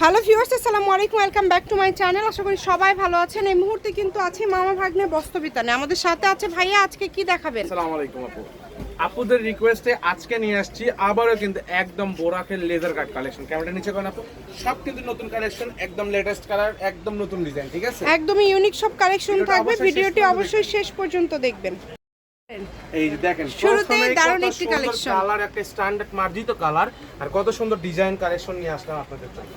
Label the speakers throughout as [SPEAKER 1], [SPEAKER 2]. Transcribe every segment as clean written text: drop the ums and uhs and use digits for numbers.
[SPEAKER 1] Hello viewers, আসসালামু আলাইকুম, welcome back to my channel. আশা করি সবাই ভালো আছেন। এই মুহূর্তে কিন্তু আছি মামা ভাগ্নে বস্ত্রবিতানে। আমাদের সাথে আছে ভাইয়া। আজকে কি দেখাবেন?
[SPEAKER 2] আসসালামু আলাইকুম আপু। আপুদের রিকোয়েস্টে আজকে নিয়ে আসছি আবারও কিন্তু একদম বোরাকের লেজার কাট কালেকশন। ক্যামেরাটা নিচে করেন আপু। সব কিন্তু নতুন কালেকশন, একদম লেটেস্ট কালার, একদম নতুন ডিজাইন, ঠিক আছে?
[SPEAKER 1] একদমই ইউনিক সব কালেকশন থাকবে। ভিডিওটি অবশ্যই শেষ পর্যন্ত দেখবেন।
[SPEAKER 2] এই যে দেখেন,
[SPEAKER 1] শুরুতেই দারুণ একটি কালেকশন,
[SPEAKER 2] কালার একটা স্ট্যান্ডার্ড মার্জিত কালার, আর কত সুন্দর ডিজাইন কালেকশন নিয়ে আসলাম আপনাদের জন্য।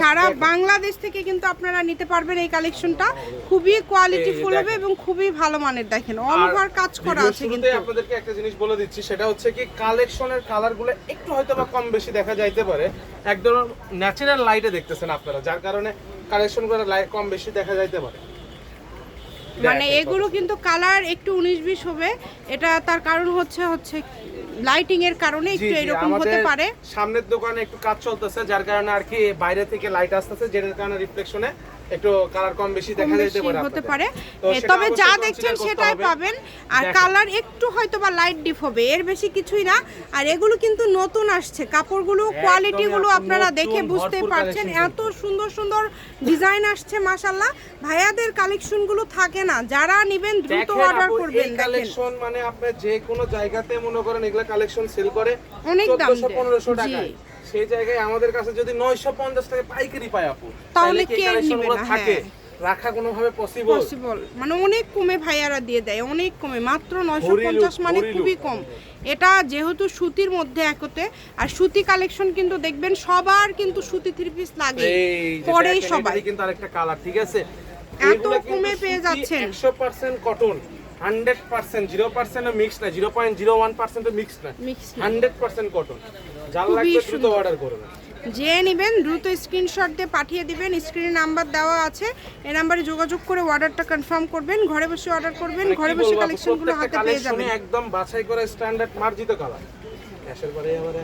[SPEAKER 1] সারা বাংলাদেশ থেকে কিন্তু আপনারা নিতে পারবেন এই কালেকশনটা। খুবই কোয়ালিটিফুল হবে এবং খুবই ভালো মানের। দেখেন অল ওভার কাজ করা আছে। কিন্তু
[SPEAKER 2] আপনাদেরকে একটা জিনিস বলে দিচ্ছি, সেটা হচ্ছে কি কালেকশনের কালারগুলো একটু হয়তো বা কম বেশি দেখা যাইতে পারে, একদম ন্যাচারাল লাইটে দেখতেছেন আপনারা, যার কারণে কালেকশনগুলো কম বেশি দেখা যাইতে পারে।
[SPEAKER 1] মানে এগুলো কিন্তু কালার একটু 19-20 হবে। এটা তার কারণ হচ্ছে লাইটিং এর কারণে একটু এরকম হতে পারে।
[SPEAKER 2] সামনের দোকানে একটু কাজ চলতেছে, যার কারণে আর কি বাইরে থেকে লাইট আসতেছে, যেটার কারণে রিফ্লেকশনে একটু কালার কম বেশি দেখা যেতে পারে
[SPEAKER 1] হতে পারে। তবে যা দেখছেন সেটাই পাবেন। আর কালার একটু হয়তো বা লাইট ডিপ হবে, এর বেশি কিছুই না। আর এগুলো কিন্তু নতুন আসছে, কাপড়গুলো কোয়ালিটি গুলো আপনারা দেখে বুঝতে পারছেন। এত সুন্দর সুন্দর ডিজাইন আসছে মাশাআল্লাহ। ভাইয়াদের কালেকশন গুলো থাকে না, যারা নেবেন দ্রুত অর্ডার করবেন। দেখেন
[SPEAKER 2] কালেকশন মানে আপনি যে কোনো জায়গাতে মনে করেন এগুলা কালেকশন সেল করে
[SPEAKER 1] অনেক দাম
[SPEAKER 2] 1400-1500 টাকা, সেই জায়গায় আমাদের কাছে যদি 950 টাকা পাইকারি পায় আপু,
[SPEAKER 1] তাহলে কে নেবে না?
[SPEAKER 2] থাকে রাখা কোনোভাবে পসিবল
[SPEAKER 1] মানে অনেক কমে ভাইয়ারা দিয়ে দেয়, অনেক কমে, মাত্র 950, মানে খুবই কম। এটা যেহেতু সুতির মধ্যে একতে, আর সুতি কালেকশন কিন্তু দেখবেন সবার কিন্তু সুতি থ্রি পিস লাগে পরেই সবাই।
[SPEAKER 2] কিন্তু আরেকটা কালার, ঠিক আছে,
[SPEAKER 1] এত কমে পেয়ে যাচ্ছেন।
[SPEAKER 2] 100% কটন, 100%, 0% মিক্স না, 0.01% মিক্স না, 100% কটন। যার লাগবে দ্রুত অর্ডার করবেন।
[SPEAKER 1] যে নেবেন দ্রুত স্ক্রিনশট দিয়ে পাঠিয়ে দিবেন। স্ক্রিনে নাম্বার দেওয়া আছে, এই নাম্বারে যোগাযোগ করে অর্ডারটা কনফার্ম করবেন। ঘরে বসে অর্ডার করবেন, ঘরে বসে কালেকশনগুলো হাতে পেয়ে যাবেন।
[SPEAKER 2] একদম বাছাই করা স্ট্যান্ডার্ড মার্জিত কালার। ক্যাশের পরে এবারে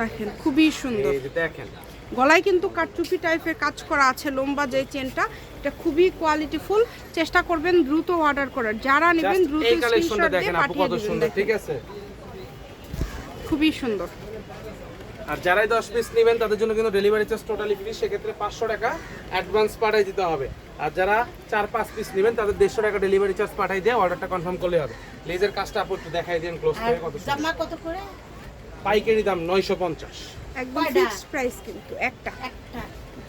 [SPEAKER 1] দেখেন খুবই সুন্দর।
[SPEAKER 2] এই যে দেখেন,
[SPEAKER 1] গলায় কিন্তু কাটচুপি টাইপের কাজ করা আছে, লম্বা যে চেনটা, এটা খুবই কোয়ালিটিফুল। চেষ্টা করবেন দ্রুত অর্ডার করার। যারা নেবেন দ্রুত স্ক্রিনশট দিয়ে পাঠিয়ে দিবেন।
[SPEAKER 2] ঠিক আছে,
[SPEAKER 1] খুবই সুন্দর।
[SPEAKER 2] আর যারাই 10 পিস নেবেন তাদের জন্য কিন্তু ডেলিভারি চার্জ টোটালি ফ্রি, সেক্ষেত্রে 500 টাকা অ্যাডভান্স পাঠিয়ে দিতে হবে। আর যারা 4-5 পিস নেবেন তাদের 150 টাকা ডেলিভারি চার্জ পাঠিয়ে দিয়ে অর্ডারটা কনফার্ম করলে হবে। লেজের কাজটা আপু একটু দেখাই দেন ক্লোজ করে।
[SPEAKER 3] জামা কত করে?
[SPEAKER 2] পাইকারি দাম 950,
[SPEAKER 1] একদম ফিক্সড প্রাইস কিন্তু একটা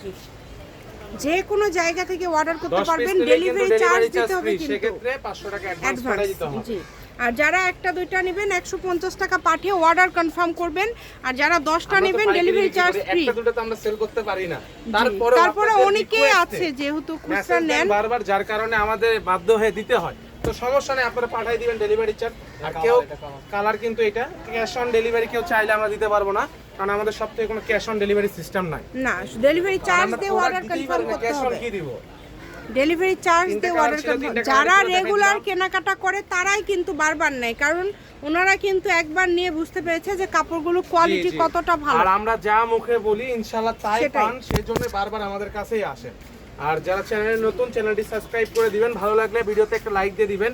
[SPEAKER 1] জি। যে কোনো জায়গা থেকে অর্ডার করতে পারবেন, ডেলিভারি চার্জ দিতে হবে কিন্তু,
[SPEAKER 2] সেক্ষেত্রে 500 টাকা অ্যাডভান্স পাঠিয়ে দিতে হবে।
[SPEAKER 1] জি। আর যারা একটা দুইটা নেবেন 150 টাকা পাঠিয়ে অর্ডার কনফার্ম করবেন। আর যারা 10টা নেবেন ডেলিভারি চার্জ ফ্রি।
[SPEAKER 2] একটা দুটো তো আমরা সেল করতে পারি না,
[SPEAKER 1] তারপরে অনেকেই আছে যেহেতু খুচরা নেন
[SPEAKER 2] বারবার, যার কারণে আমাদের বাধ্য হয়ে দিতে হয়। তো সমস্যা নেই, আপনারা পাঠিয়ে দিবেন ডেলিভারি চার্জ। আর কেউ কালার কিন্তু এটা ক্যাশ অন ডেলিভারি কেউ চাইলে আমরা দিতে পারবো না, কারণ আমাদের সব থেকে কোনো ক্যাশ অন ডেলিভারি সিস্টেম নাই।
[SPEAKER 1] না, ডেলিভারি চার্জ দিয়ে অর্ডার কনফার্ম করতে
[SPEAKER 2] ক্যাশ অন
[SPEAKER 1] হবে।
[SPEAKER 2] কি দিব?
[SPEAKER 1] ডেলিভারি চার্জ দিয়ে অর্ডার কনফার্ম। যারা রেগুলার কেনাকাটা করে তারাই কিন্তু বারবার নেয়, কারণ ওনারা কিন্তু একবার নিয়ে বুঝতে পেরেছে যে কাপড়গুলো কোয়ালিটি কতটা ভালো।
[SPEAKER 2] আর আমরা যা মুখে বলি ইনশাআল্লাহ তাই পান, সেজন্য বারবার আমাদের কাছেই আসেন। আর যারা চ্যানেলে নতুন, চ্যানেলটি সাবস্ক্রাইব করে দিবেন, ভালো লাগলে ভিডিওতে একটা লাইক দিয়ে দিবেন,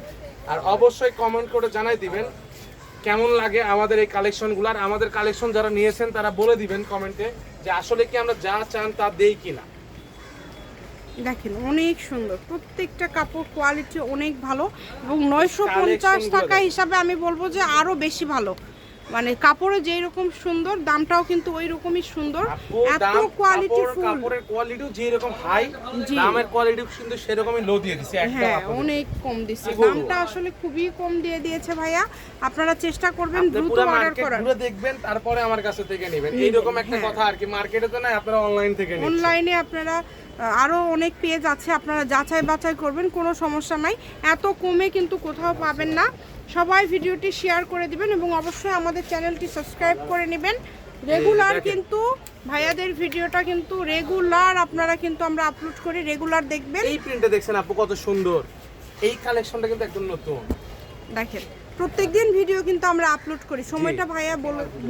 [SPEAKER 2] আর অবশ্যই কমেন্ট করে জানাই দিবেন কেমন লাগে আমাদের এই কালেকশনগুলো। আর আমাদের কালেকশন যারা নিয়েছেন তারা বলে দিবেন কমেন্টে যে আসলে কি আমরা যা চান তা দেই কিনা।
[SPEAKER 1] দেখেন অনেক সুন্দর, প্রত্যেকটা কাপড় কোয়ালিটি অনেক ভালো, এবং 950 টাকা হিসাবে আমি বলবো যে আরো বেশি ভালো। মানে কাপড়ে যেই রকম সুন্দর, দামটাও কিন্তু ওই রকমই সুন্দর। এত কোয়ালিটিফুল,
[SPEAKER 2] কাপড়ের কোয়ালিটিও যেই রকম হাই, দামের কোয়ালিটিও কিন্তু সেরকমই লো দিয়ে দিয়েছে।
[SPEAKER 1] হ্যাঁ, অনেক কম দিয়েছে, দামটা আসলে খুবই কম দিয়ে দিয়েছে ভাইয়া। আপনারা চেষ্টা করবেন দ্রুত অর্ডার করার।
[SPEAKER 2] পুরো দেখবেন তারপরে আমার কাছে থেকে নেবেন, এইরকম একটা কথা আর কি। মার্কেটে তো না, আপনারা অনলাইন থেকে নেবেন।
[SPEAKER 1] অনলাইনে আপনারা আরো অনেক পেজ আছে, আপনারা যাচাই বাছাই করবেন, কোনো সমস্যা নাই। এত কমে কিন্তু কোথাও পাবেন না। সবাই ভিডিওটি শেয়ার করে দিবেন এবং অবশ্যই আমাদের চ্যানেলটি সাবস্ক্রাইব করে নেবেন। রেগুলার কিন্তু ভাইয়াদের ভিডিওটা কিন্তু রেগুলার আপনারা কিন্তু আমরা আপলোড করি, রেগুলার দেখবেন।
[SPEAKER 2] এই প্রিন্টটা দেখছেন আপু কত সুন্দর, এই কালেকশনটা কিন্তু একদম নতুন।
[SPEAKER 1] দেখেন প্রত্যেকদিন ভিডিও কিন্তু আমরা আপলোড করি। সময়টা ভাইয়া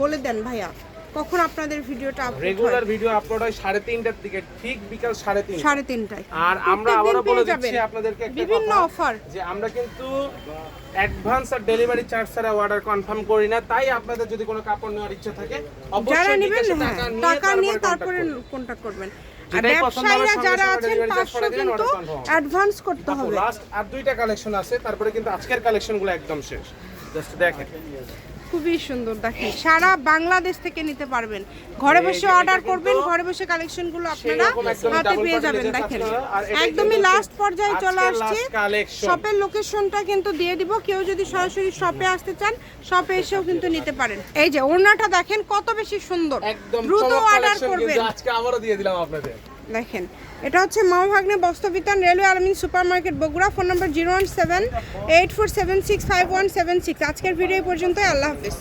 [SPEAKER 1] বলে দেন ভাইয়া, কখন আপনাদের ভিডিওটা আপলোড
[SPEAKER 2] রেগুলার ভিডিও আপলোড হয় 3:30টার দিকে, ঠিক বিকাল 3:30।
[SPEAKER 1] 3:30টায়।
[SPEAKER 2] আর আমরা আবারো বলে দিচ্ছি আপনাদেরকে একটা
[SPEAKER 1] বিভিন্ন
[SPEAKER 2] কথা,
[SPEAKER 1] অফার
[SPEAKER 2] যে আমরা কিন্তু অ্যাডভান্স আর ডেলিভারি চার্জ ছাড়া অর্ডার কনফার্ম করি না। তাই আপনাদের যদি কোনো কাপড় নেওয়ার ইচ্ছা থাকে
[SPEAKER 1] যারা
[SPEAKER 2] অবশ্যই
[SPEAKER 1] নেবেন
[SPEAKER 2] বিকাশে
[SPEAKER 1] টাকা নিয়ে তারপরে
[SPEAKER 2] contact করুন।
[SPEAKER 1] কন্টাক্ট করবেন। আর
[SPEAKER 2] যেটাই পছন্দ হবে
[SPEAKER 1] ব্যবসায়ীরা
[SPEAKER 2] সঙ্গে
[SPEAKER 1] যারা
[SPEAKER 2] সঙ্গে
[SPEAKER 1] আছেন
[SPEAKER 2] delivery charge
[SPEAKER 1] 500
[SPEAKER 2] করে দিবেন,
[SPEAKER 1] কিন্তু
[SPEAKER 2] order confirm হবে।
[SPEAKER 1] অ্যাডভান্স করতে
[SPEAKER 2] আপু
[SPEAKER 1] হবে।
[SPEAKER 2] লাস্ট আর 2টা কালেকশন আছে, তারপরে কিন্তু আজকের কালেকশনগুলো একদম শেষ। জাস্ট দেখেন,
[SPEAKER 1] খুবই সুন্দর, দেখেন সারা বাংলাদেশ থেকে নিতে পারবেন, ঘরে বসে অর্ডার করবেন, ঘরে বসে কালেকশনগুলো আপনারা হাতে পেয়ে যাবেন। দেখেন একদমই লাস্ট পর্যায়ে চলে আসছে। শপের লোকেশনটা কিন্তু দিয়ে দিব, কেউ যদি সরাসরি শপে আসতে চান শপে এসেও কিন্তু নিতে পারেন। এই যে ওড়নাটা দেখেন কত বেশি সুন্দর,
[SPEAKER 2] একদম
[SPEAKER 1] দ্রুত
[SPEAKER 2] চমক
[SPEAKER 1] অর্ডার
[SPEAKER 2] কালেকশন
[SPEAKER 1] করবেন।
[SPEAKER 2] কিন্তু আজকে আবারো দিয়ে দিলাম আপনাদের।
[SPEAKER 1] দেখেন এটা হচ্ছে মামা ভাগ্নে বস্ত্রবিতান, রেলওয়ে আলমিন super market, Bogura. Phone number 01784765176। আজকের ভিডিও এই পর্যন্তই। আল্লাহ হাফেজ।